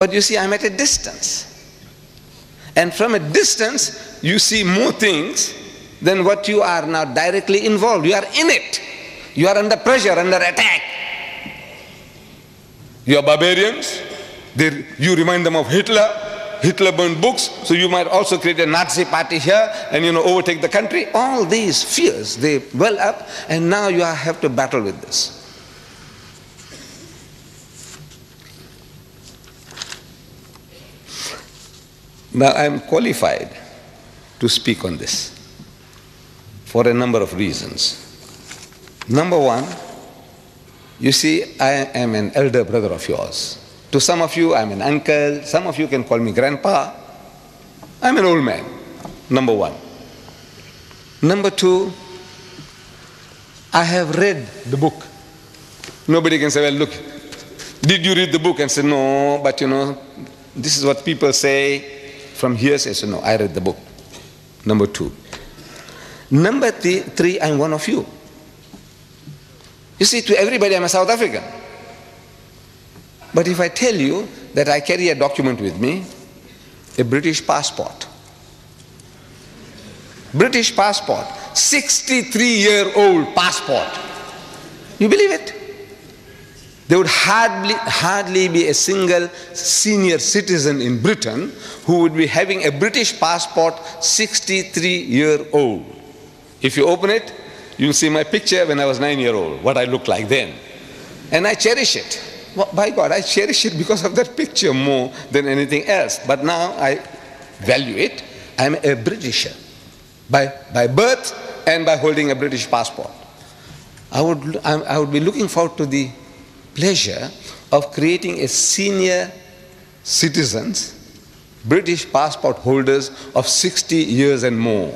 But you see, I'm at a distance. And from a distance, you see more things than what you are now directly involved. You are in it. You are under pressure, under attack. You are barbarians. You remind them of Hitler. Hitler burned books, so you might also create a Nazi party here and overtake the country. All these fears, they well up, and now you have to battle with this. Now I am qualified to speak on this for a number of reasons. Number one, you see, I am an elder brother of yours. To some of you, I'm an uncle. Some of you can call me grandpa. I'm an old man, number one. Number two, I have read the book. Nobody can say, well, look, did you read the book? And say, no, but this is what people say from hearsay. So no, I read the book. Number two. Number three, I'm one of you. You see, to everybody, I'm a South African. But if I tell you that I carry a document with me, a British passport, 63-year-old passport, you believe it? There would hardly be a single senior citizen in Britain who would be having a British passport 63-year-old. If you open it, you'll see my picture when I was 9-year-old, what I looked like then. And I cherish it. Well, by God, I cherish it because of that picture more than anything else. But now I value it. I'm a Britisher by birth and by holding a British passport. I would be looking forward to the pleasure of creating a senior citizens, British passport holders of 60 years and more.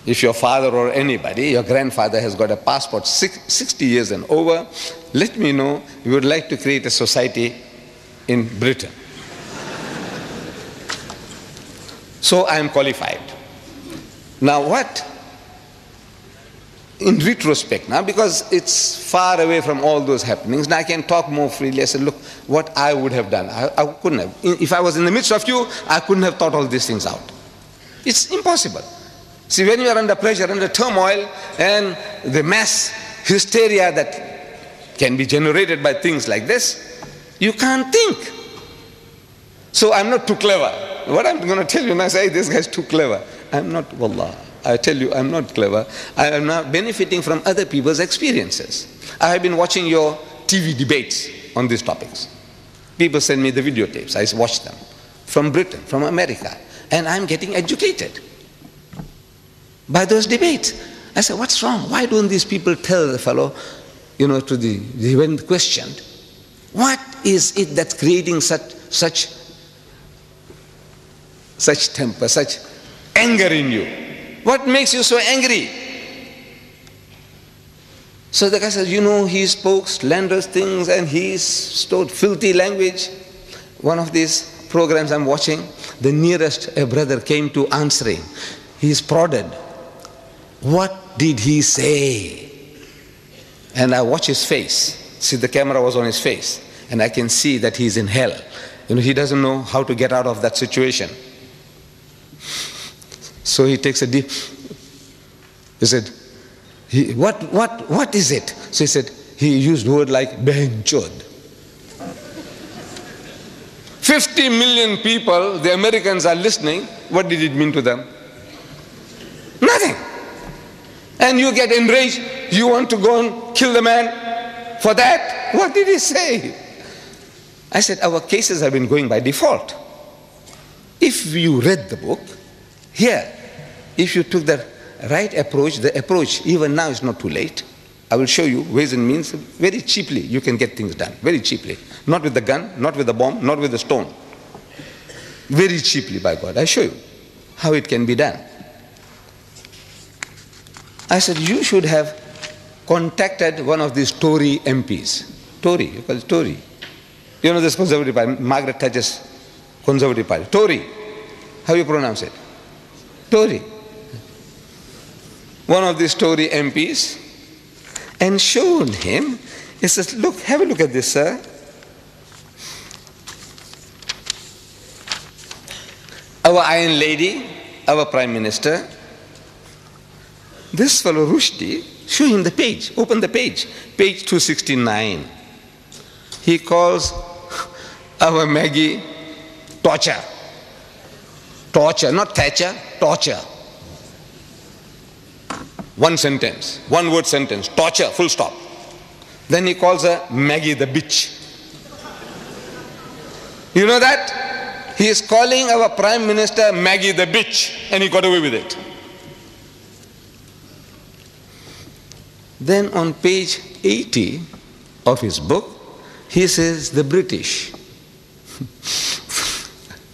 If your father or anybody, your grandfather has got a passport 60 years and over, let me know. We would like to create a society in Britain. So I am qualified. Now what? In retrospect now, because it's far away from all those happenings, now I can talk more freely. I said, look, what I would have done. I couldn't have. If I was in the midst of you, I couldn't have thought all these things out. It's impossible. See, when you are under pressure, under turmoil, and the mass hysteria that can be generated by things like this, you can't think. So I'm not too clever. What I'm going to tell you now, say, this guy's too clever. I'm not, wallah. I tell you, I'm not clever. I am now benefiting from other people's experiences. I have been watching your TV debates on these topics. People send me the videotapes. I watch them. From Britain, from America. And I'm getting educated by those debates. I said, what's wrong? Why don't these people tell the fellow, when questioned, what is it that's creating such temper, such anger in you? What makes you so angry? So the guy says, he spoke slanderous things and he stored filthy language. One of these programs I'm watching, the nearest a brother came to answering. He's prodded. What did he say? And I watch his face. See, the camera was on his face. And I can see that he's in hell. He doesn't know how to get out of that situation. So he takes a deep, he said, what is it? So he said, he used word like benchod. 50 million people, the Americans are listening. What did it mean to them? Nothing. And you get enraged. You want to go and kill the man for that? What did he say? I said, our cases have been going by default. If you read the book, here, if you took the right approach, the approach, even now is not too late. I will show you ways and means. Very cheaply you can get things done, very cheaply. Not with the gun, not with the bomb, not with the stone. Very cheaply, by God. I show you how it can be done. I said, you should have contacted one of these Tory MPs. Tory, you call it Tory. This Conservative Party, Margaret Thatcher's Conservative Party. Tory. How you pronounce it? Tory. One of these Tory MPs, and showed him. He says, look, have a look at this, sir. our Iron Lady, our Prime Minister. This fellow Rushdie, show him the page, open the page 269. He calls our Maggie torture. Torture, not Thatcher, torture. One sentence, one word sentence, torture, full stop. Then he calls her Maggie the bitch. You know that? He is calling our Prime Minister Maggie the bitch, and he got away with it. Then on page 80 of his book, he says the British.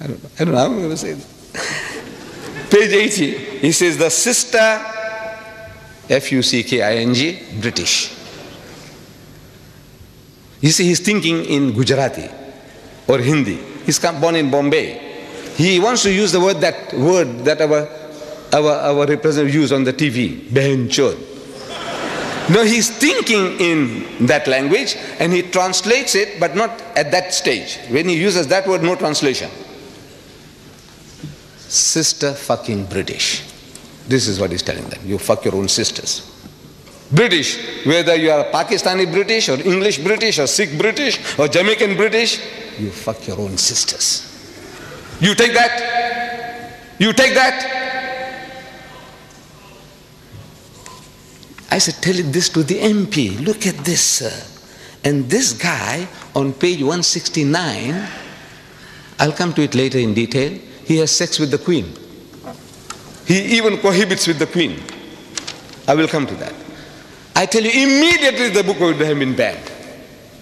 I don't know how I'm going to say that. Page 80, he says the sister, F-U-C-K-I-N-G, British. You see, he's thinking in Gujarati or Hindi. He's born in Bombay. He wants to use the word that our representative used on the TV, Behenchod. No, he's thinking in that language and he translates it, but not at that stage. When he uses that word, no translation. Sister fucking British. This is what he's telling them. You fuck your own sisters. British, whether you are Pakistani British or English British or Sikh British or Jamaican British, you fuck your own sisters. You take that? You take that? I said, tell this to the MP. Look at this, sir. And this guy on page 169, I'll come to it later in detail, he has sex with the Queen. He even cohabits with the Queen. I will come to that. I tell you, immediately the book would have been banned.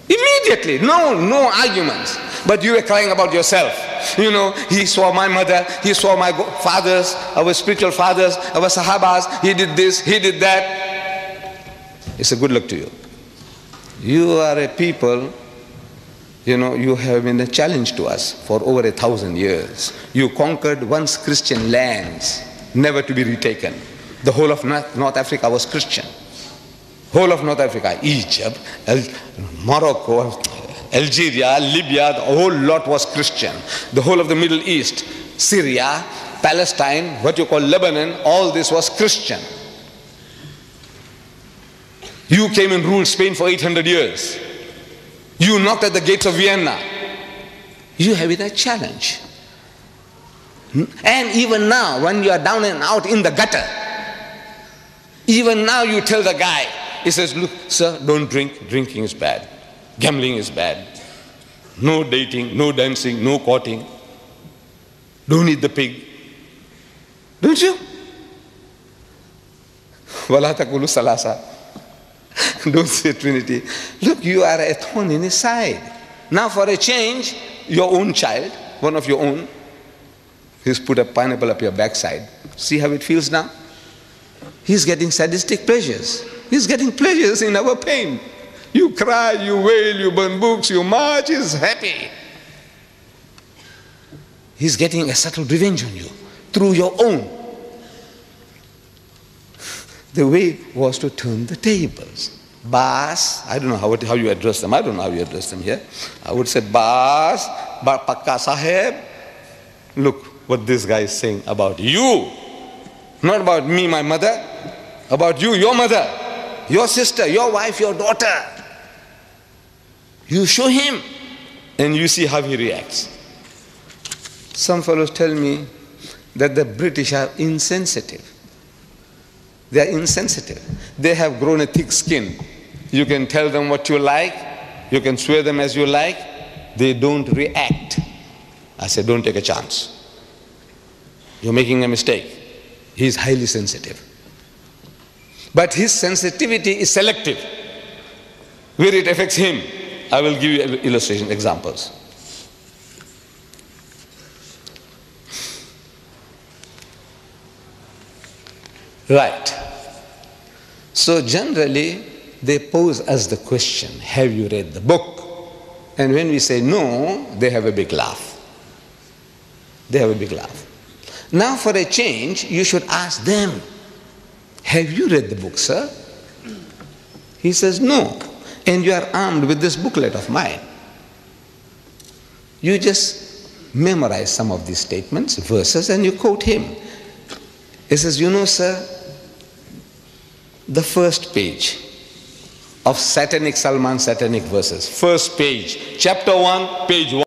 Immediately. No arguments. But you were crying about yourself. You know, he saw my mother, he saw my fathers, our spiritual fathers, our Sahabas, he did this, he did that. It's a good luck to you. You are a people, you know, you have been a challenge to us for over 1,000 years. You conquered once Christian lands, never to be retaken. The whole of North Africa was Christian. Whole of North Africa, Egypt, Morocco, Algeria, Libya, the whole lot was Christian. The whole of the Middle East, Syria, Palestine, what you call Lebanon, all this was Christian. You came and ruled Spain for 800 years. You knocked at the gates of Vienna. You have it a challenge. And even now, when you are down and out in the gutter, even now you tell the guy, he says, look, sir, don't drink. Drinking is bad. Gambling is bad. No dating, no dancing, no courting. Don't eat the pig. Don't you? Wala taqulu salasa. Don't say Trinity. Look, you are a thorn in his side. Now for a change, your own child, one of your own, he's put a pineapple up your backside. See how it feels now? He's getting sadistic pleasures. He's getting pleasures in our pain. You cry, you wail, you burn books, you march, he's happy. He's getting a subtle revenge on you through your own. The way was to turn the tables. Bas, I don't know how you address them. I don't know how you address them here. I would say, Bas, Pakka Saheb, look what this guy is saying about you. Not about me, my mother, about you, your mother, your sister, your wife, your daughter. You show him and you see how he reacts. Some fellows tell me that the British are insensitive. They are insensitive. They have grown a thick skin. You can tell them what you like. You can swear them as you like. They don't react. I said, don't take a chance. You're making a mistake. He is highly sensitive. But his sensitivity is selective. Where it affects him, I will give you illustration, examples. Right. So generally, they pose us the question, have you read the book? And when we say no, they have a big laugh. They have a big laugh. Now for a change, you should ask them, have you read the book, sir? He says, no. And you are armed with this booklet of mine. You just memorize some of these statements, verses, and you quote him. He says, you know, sir, the first page of Salman Satanic verses, first page, chapter 1, page 1.